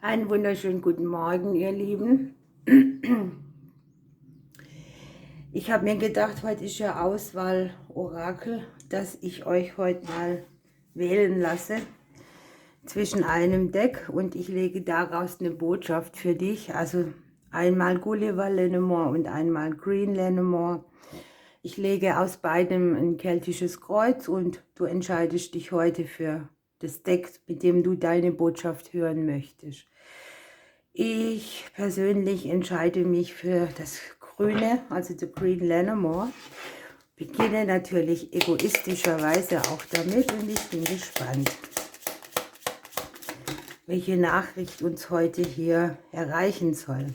Einen wunderschönen guten Morgen, ihr Lieben. Ich habe mir gedacht, heute ist ja Auswahl-Orakel, dass ich euch heute mal wählen lasse zwischen einem Deck und ich lege daraus eine Botschaft für dich. Also einmal Gulliver Lenormand und einmal Green Lenormand. Ich lege aus beidem ein keltisches Kreuz und du entscheidest dich heute für das Deck, mit dem du deine Botschaft hören möchtest. Ich persönlich entscheide mich für das Grüne, also the Green Lenormand. Beginne natürlich egoistischerweise auch damit und ich bin gespannt, welche Nachricht uns heute hier erreichen soll.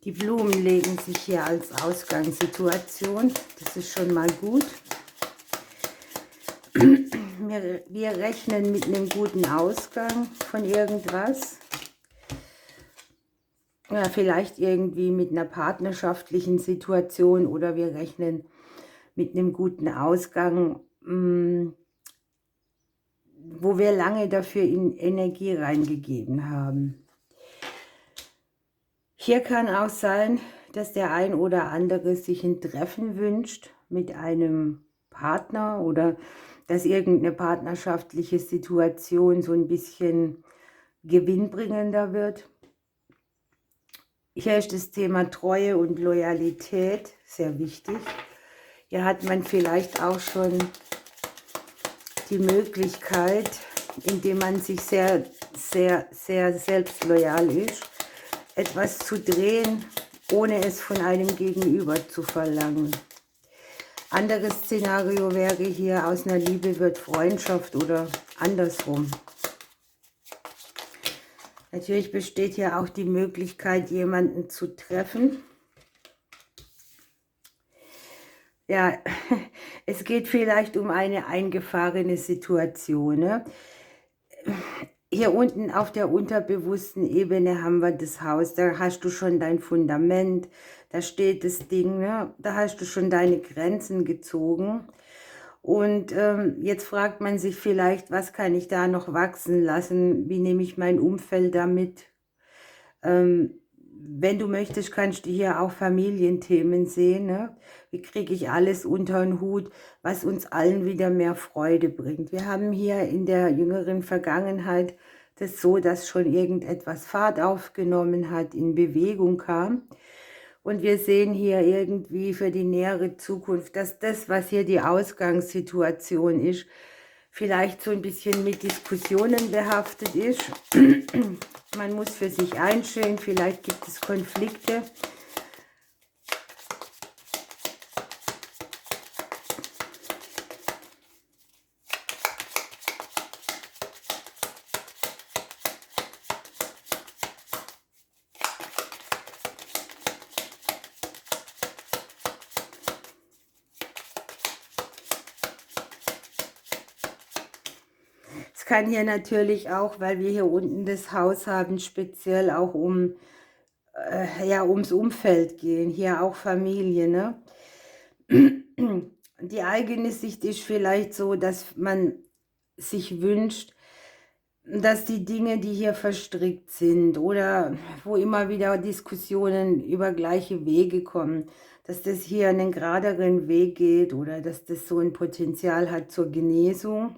Die Blumen legen sich hier als Ausgangssituation, das ist schon mal gut. Wir rechnen mit einem guten Ausgang von irgendwas. Ja, vielleicht irgendwie mit einer partnerschaftlichen Situation oder wir rechnen mit einem guten Ausgang, wo wir lange dafür in Energie reingegeben haben. Hier kann auch sein, dass der ein oder andere sich ein Treffen wünscht mit einem Partner oder dass irgendeine partnerschaftliche Situation so ein bisschen gewinnbringender wird. Hier ist das Thema Treue und Loyalität sehr wichtig. Hier hat man vielleicht auch schon die Möglichkeit, indem man sich sehr selbstloyal ist, etwas zu drehen, ohne es von einem Gegenüber zu verlangen. Anderes Szenario wäre hier, aus einer Liebe wird Freundschaft oder andersrum. Natürlich besteht hier auch die Möglichkeit, jemanden zu treffen. Ja, es geht vielleicht um eine eingefahrene Situation. Ne? Hier unten auf der unterbewussten Ebene haben wir das Haus. Da hast du schon dein Fundament, da steht das Ding, ne? Da hast du schon deine Grenzen gezogen. Und jetzt fragt man sich vielleicht, was kann ich da noch wachsen lassen? Wie nehme ich mein Umfeld damit? Wenn du möchtest, kannst du hier auch Familienthemen sehen. Ne? Wie kriege ich alles unter den Hut, was uns allen wieder mehr Freude bringt? Wir haben hier in der jüngeren Vergangenheit das so, dass schon irgendetwas Fahrt aufgenommen hat, in Bewegung kam. Und wir sehen hier irgendwie für die nähere Zukunft, dass das, was hier die Ausgangssituation ist, vielleicht so ein bisschen mit Diskussionen behaftet ist. Man muss für sich einstehen, vielleicht gibt es Konflikte. Es kann hier natürlich auch, weil wir hier unten das Haus haben, speziell auch ja, ums Umfeld gehen, hier auch Familie, ne? Die eigene Sicht ist vielleicht so, dass man sich wünscht, dass die Dinge, die hier verstrickt sind oder wo immer wieder Diskussionen über gleiche Wege kommen, dass das hier einen geraderen Weg geht oder dass das so ein Potenzial hat zur Genesung.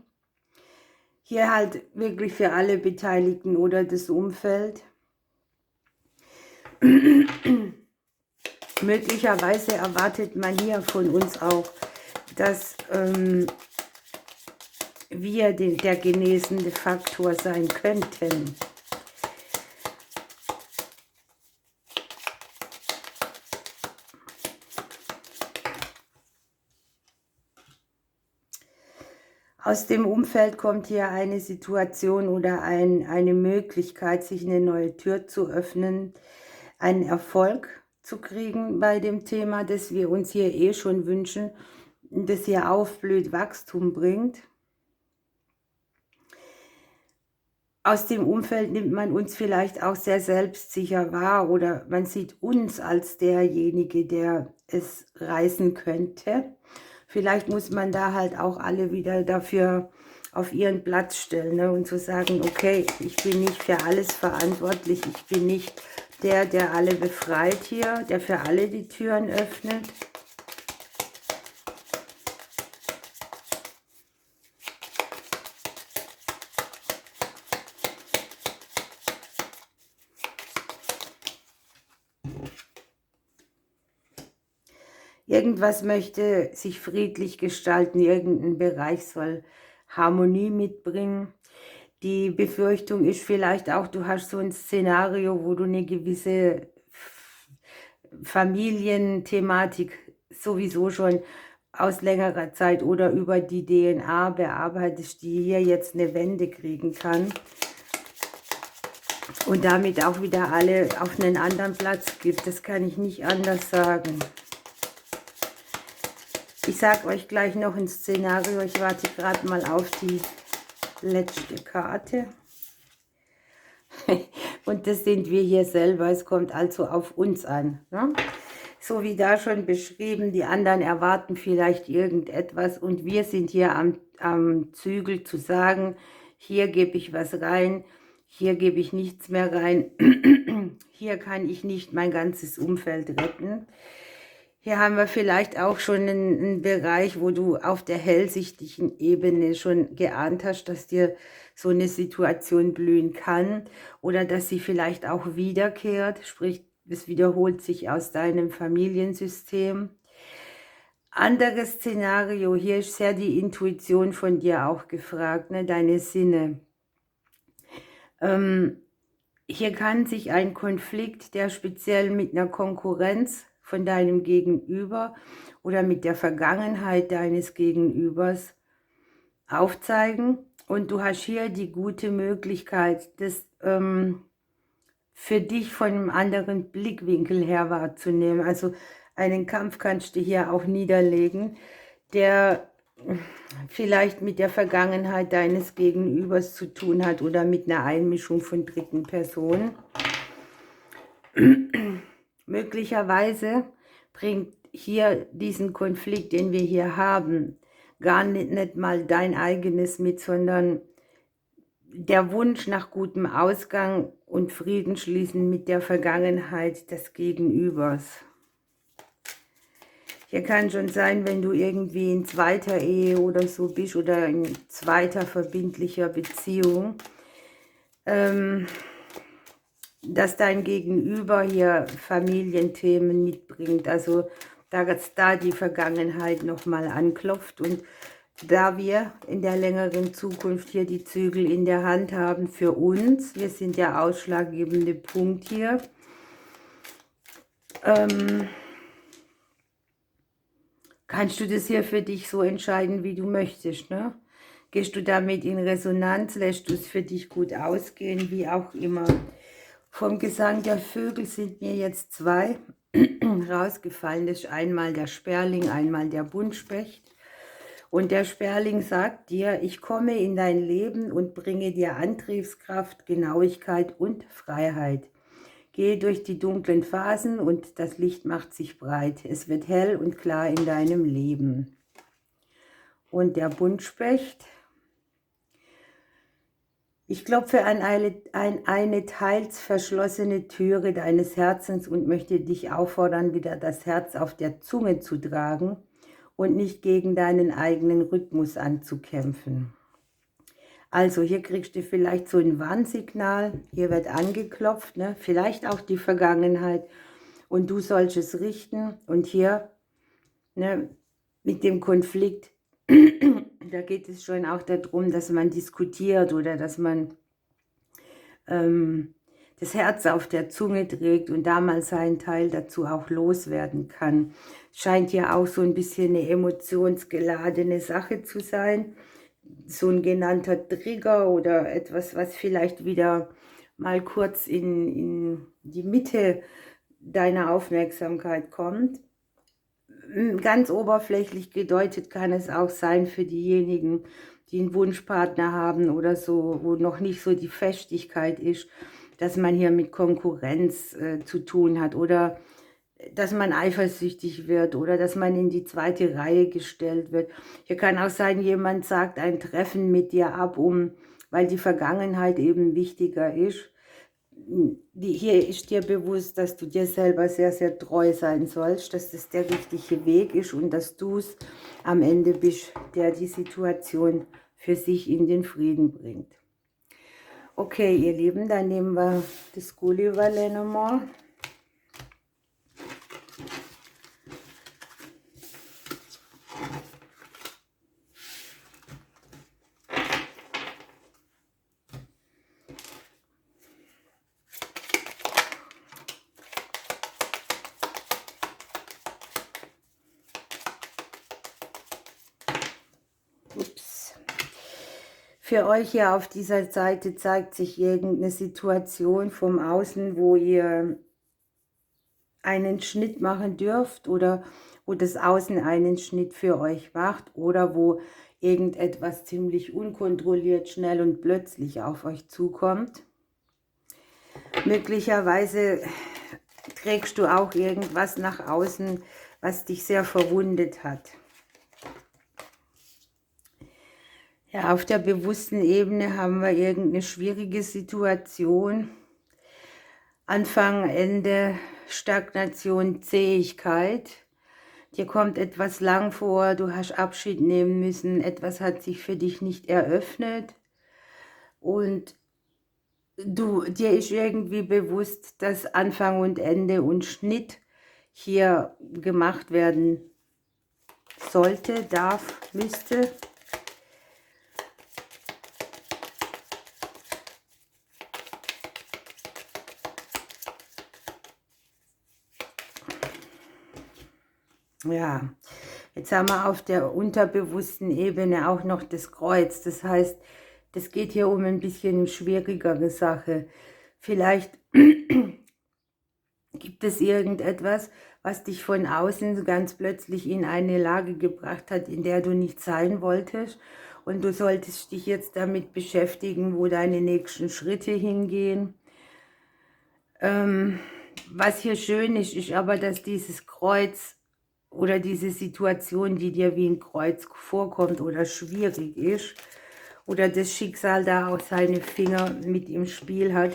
Hier halt wirklich für alle Beteiligten oder das Umfeld. Möglicherweise erwartet man hier von uns auch, dass wir der genesende Faktor sein könnten. Aus dem Umfeld kommt hier eine Situation oder eine Möglichkeit, sich eine neue Tür zu öffnen, einen Erfolg zu kriegen bei dem Thema, das wir uns hier eh schon wünschen, das hier aufblüht, Wachstum bringt. Aus dem Umfeld nimmt man uns vielleicht auch sehr selbstsicher wahr oder man sieht uns als derjenige, der es reißen könnte. Vielleicht muss man da halt auch alle wieder dafür auf ihren Platz stellen, ne? Und zu sagen, okay, ich bin nicht für alles verantwortlich, ich bin nicht der, der alle befreit hier, der für alle die Türen öffnet. Irgendwas möchte sich friedlich gestalten, irgendein Bereich soll Harmonie mitbringen. Die Befürchtung ist vielleicht auch, du hast so ein Szenario, wo du eine gewisse Familienthematik sowieso schon aus längerer Zeit oder über die DNA bearbeitest, die hier jetzt eine Wende kriegen kann und damit auch wieder alle auf einen anderen Platz gibt. Das kann ich nicht anders sagen. Ich sage euch gleich noch ein Szenario. Ich warte gerade mal auf die letzte Karte. Und das sind wir hier selber. Es kommt also auf uns an. Ne? So wie da schon beschrieben, die anderen erwarten vielleicht irgendetwas und wir sind hier am Zügel zu sagen, hier gebe ich was rein, hier gebe ich nichts mehr rein, hier kann ich nicht mein ganzes Umfeld retten. Hier haben wir vielleicht auch schon einen Bereich, wo du auf der hellsichtigen Ebene schon geahnt hast, dass dir so eine Situation blühen kann oder dass sie vielleicht auch wiederkehrt, sprich, es wiederholt sich aus deinem Familiensystem. Anderes Szenario, hier ist sehr die Intuition von dir auch gefragt, ne, deine Sinne. Hier kann sich ein Konflikt, der speziell mit einer Konkurrenz von deinem Gegenüber oder mit der Vergangenheit deines Gegenübers aufzeigen. Und du hast hier die gute Möglichkeit, das für dich von einem anderen Blickwinkel her wahrzunehmen. Also einen Kampf kannst du hier auch niederlegen, der vielleicht mit der Vergangenheit deines Gegenübers zu tun hat oder mit einer Einmischung von dritten Personen. Möglicherweise bringt hier diesen Konflikt, den wir hier haben, gar nicht mal dein eigenes mit, sondern der Wunsch nach gutem Ausgang und Frieden schließen mit der Vergangenheit des Gegenübers. Hier kann schon sein, wenn du irgendwie in zweiter Ehe oder so bist oder in zweiter verbindlicher Beziehung, dass dein Gegenüber hier Familienthemen mitbringt, also dass da die Vergangenheit nochmal anklopft und da wir in der längeren Zukunft hier die Zügel in der Hand haben für uns, wir sind der ausschlaggebende Punkt hier, kannst du das hier für dich so entscheiden, wie du möchtest, ne? Gehst du damit in Resonanz, lässt du es für dich gut ausgehen, wie auch immer. Vom Gesang der Vögel sind mir jetzt zwei rausgefallen. Das ist einmal der Sperling, einmal der Buntspecht. Und der Sperling sagt dir, ich komme in dein Leben und bringe dir Antriebskraft, Genauigkeit und Freiheit. Gehe durch die dunklen Phasen und das Licht macht sich breit. Es wird hell und klar in deinem Leben. Und der Buntspecht, ich klopfe an eine teils verschlossene Türe deines Herzens und möchte dich auffordern, wieder das Herz auf der Zunge zu tragen und nicht gegen deinen eigenen Rhythmus anzukämpfen. Also hier kriegst du vielleicht so ein Warnsignal, hier wird angeklopft, ne? Vielleicht auch die Vergangenheit und du sollst es richten und hier, ne, mit dem Konflikt, da geht es schon auch darum, dass man diskutiert oder dass man das Herz auf der Zunge trägt und da mal seinen Teil dazu auch loswerden kann. Scheint ja auch so ein bisschen eine emotionsgeladene Sache zu sein. So ein genannter Trigger oder etwas, was vielleicht wieder mal kurz in die Mitte deiner Aufmerksamkeit kommt. Ganz oberflächlich gedeutet kann es auch sein für diejenigen, die einen Wunschpartner haben oder so, wo noch nicht so die Festigkeit ist, dass man hier mit Konkurrenz zu tun hat oder dass man eifersüchtig wird oder dass man in die zweite Reihe gestellt wird. Hier kann auch sein, jemand sagt ein Treffen mit dir ab, weil die Vergangenheit eben wichtiger ist. Hier ist dir bewusst, dass du dir selber sehr, sehr treu sein sollst, dass das der richtige Weg ist und dass du es am Ende bist, der die Situation für sich in den Frieden bringt. Okay, ihr Lieben, dann nehmen wir das Gulliverle nochmal. Ups. Für euch hier auf dieser Seite zeigt sich irgendeine Situation vom Außen, wo ihr einen Schnitt machen dürft oder wo das Außen einen Schnitt für euch macht oder wo irgendetwas ziemlich unkontrolliert, schnell und plötzlich auf euch zukommt. Möglicherweise trägst du auch irgendwas nach außen, was dich sehr verwundet hat. Ja, auf der bewussten Ebene haben wir irgendeine schwierige Situation. Anfang, Ende, Stagnation, Zähigkeit. Dir kommt etwas lang vor, du hast Abschied nehmen müssen, etwas hat sich für dich nicht eröffnet. Und dir ist irgendwie bewusst, dass Anfang und Ende und Schnitt hier gemacht werden sollte, darf, müsste. Ja, jetzt haben wir auf der unterbewussten Ebene auch noch das Kreuz. Das heißt, das geht hier um ein bisschen schwierigere Sache. Vielleicht gibt es irgendetwas, was dich von außen ganz plötzlich in eine Lage gebracht hat, in der du nicht sein wolltest. Und du solltest dich jetzt damit beschäftigen, wo deine nächsten Schritte hingehen. Was hier schön ist, ist aber, dass dieses Kreuz oder diese Situation, die dir wie ein Kreuz vorkommt oder schwierig ist, oder das Schicksal da auch seine Finger mit im Spiel hat,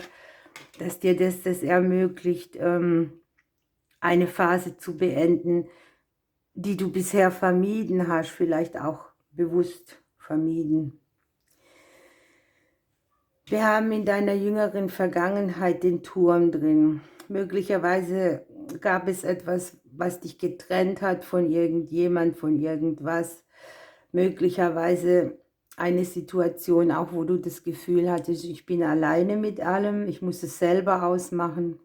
dass dir das ermöglicht, eine Phase zu beenden, die du bisher vermieden hast, vielleicht auch bewusst vermieden. Wir haben in deiner jüngeren Vergangenheit den Turm drin. Möglicherweise gab es etwas, was dich getrennt hat von irgendjemand, von irgendwas. Möglicherweise eine Situation, auch wo du das Gefühl hattest, ich bin alleine mit allem, ich muss es selber ausmachen.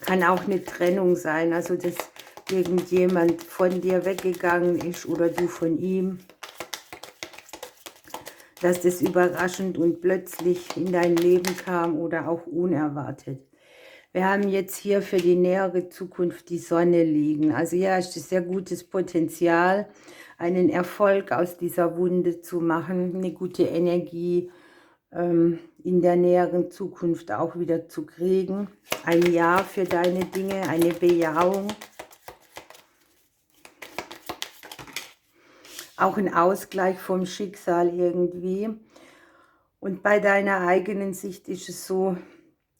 Kann auch eine Trennung sein, also dass irgendjemand von dir weggegangen ist oder du von ihm. Dass das überraschend und plötzlich in dein Leben kam oder auch unerwartet. Wir haben jetzt hier für die nähere Zukunft die Sonne liegen. Also ja, es ist sehr gutes Potenzial, einen Erfolg aus dieser Wunde zu machen, eine gute Energie in der näheren Zukunft auch wieder zu kriegen. Ein Ja für deine Dinge, eine Bejahung. Auch ein Ausgleich vom Schicksal irgendwie. Und bei deiner eigenen Sicht ist es so,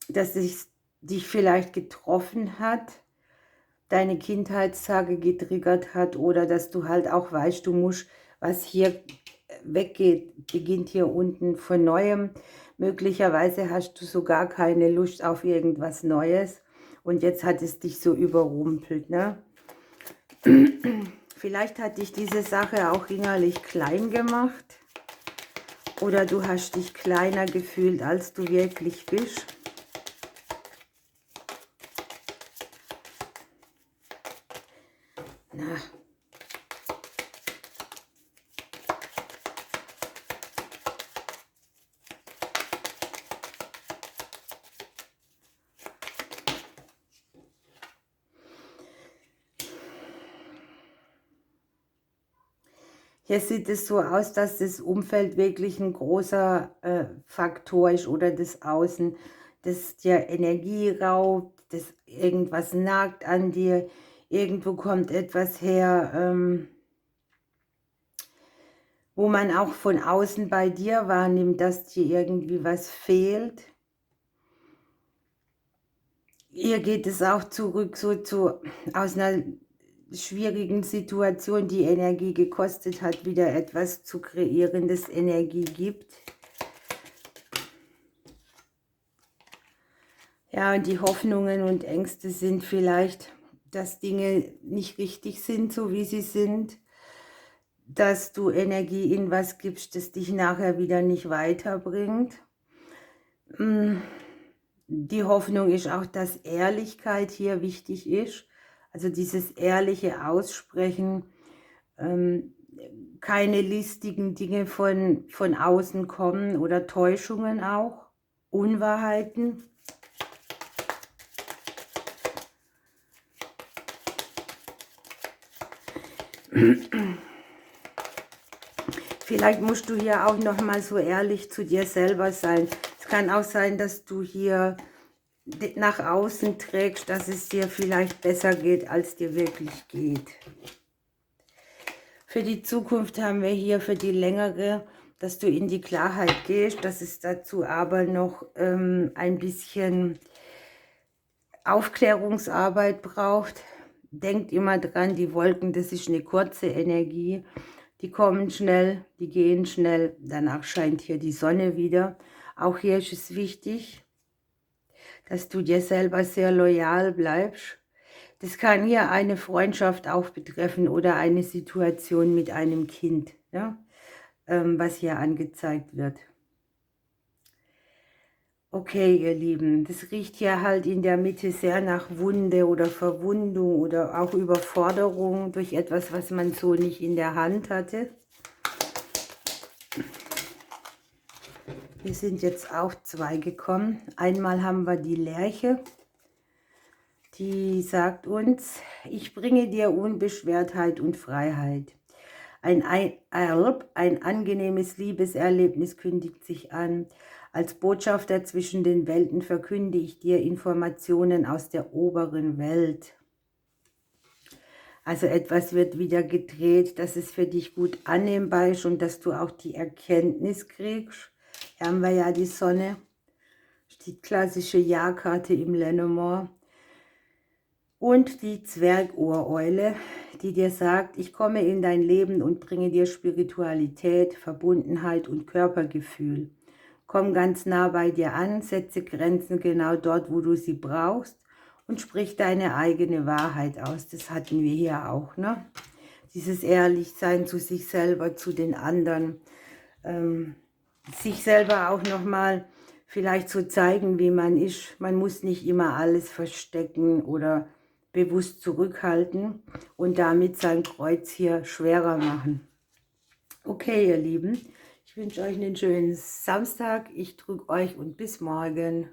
dass es dich vielleicht getroffen hat, deine Kindheitstage getriggert hat oder dass du halt auch weißt, du musst, was hier weggeht, beginnt hier unten von Neuem. Möglicherweise hast du sogar keine Lust auf irgendwas Neues und jetzt hat es dich so überrumpelt, ne? Vielleicht hat dich diese Sache auch innerlich klein gemacht oder du hast dich kleiner gefühlt, als du wirklich bist. Na. Hier sieht es so aus, dass das Umfeld wirklich ein großer Faktor ist oder das Außen, das dir Energie raubt, das irgendwas nagt an dir, irgendwo kommt etwas her, wo man auch von außen bei dir wahrnimmt, dass dir irgendwie was fehlt. Hier geht es auch zurück so aus einer schwierigen Situation, die Energie gekostet hat, wieder etwas zu kreieren, das Energie gibt. Ja, und die Hoffnungen und Ängste sind vielleicht, dass Dinge nicht richtig sind, so wie sie sind, dass du Energie in was gibst, das dich nachher wieder nicht weiterbringt. Die Hoffnung ist auch, dass Ehrlichkeit hier wichtig ist, also dieses ehrliche Aussprechen, keine listigen Dinge von außen kommen oder Täuschungen auch, Unwahrheiten. Vielleicht musst du hier auch noch mal so ehrlich zu dir selber sein. Es kann auch sein, dass du hier nach außen trägst, dass es dir vielleicht besser geht, als dir wirklich geht. Für die Zukunft haben wir hier für die längere, dass du in die Klarheit gehst, dass es dazu aber noch ein bisschen Aufklärungsarbeit braucht. Denkt immer dran, die Wolken, das ist eine kurze Energie. Die kommen schnell, die gehen schnell, danach scheint hier die Sonne wieder. Auch hier ist es wichtig, dass du dir selber sehr loyal bleibst. Das kann hier eine Freundschaft auch betreffen oder eine Situation mit einem Kind, ja, was hier angezeigt wird. Okay, ihr Lieben, das riecht hier halt in der Mitte sehr nach Wunde oder Verwundung oder auch Überforderung durch etwas, was man so nicht in der Hand hatte. Hier sind jetzt auch zwei gekommen. Einmal haben wir die Lerche, die sagt uns, ich bringe dir Unbeschwertheit und Freiheit. Ein angenehmes Liebeserlebnis kündigt sich an. Als Botschafter zwischen den Welten verkünde ich dir Informationen aus der oberen Welt. Also etwas wird wieder gedreht, dass es für dich gut annehmbar ist und dass du auch die Erkenntnis kriegst. Hier haben wir ja die Sonne, die klassische Ja-Karte im Lenormand. Und die Zwergohreule, die dir sagt, ich komme in dein Leben und bringe dir Spiritualität, Verbundenheit und Körpergefühl. Komm ganz nah bei dir an, setze Grenzen genau dort, wo du sie brauchst und sprich deine eigene Wahrheit aus. Das hatten wir hier auch, ne? Dieses Ehrlichsein zu sich selber, zu den anderen, sich selber auch nochmal vielleicht so zeigen, wie man ist. Man muss nicht immer alles verstecken oder bewusst zurückhalten und damit sein Kreuz hier schwerer machen. Okay, ihr Lieben, ich wünsche euch einen schönen Samstag. Ich drücke euch und bis morgen.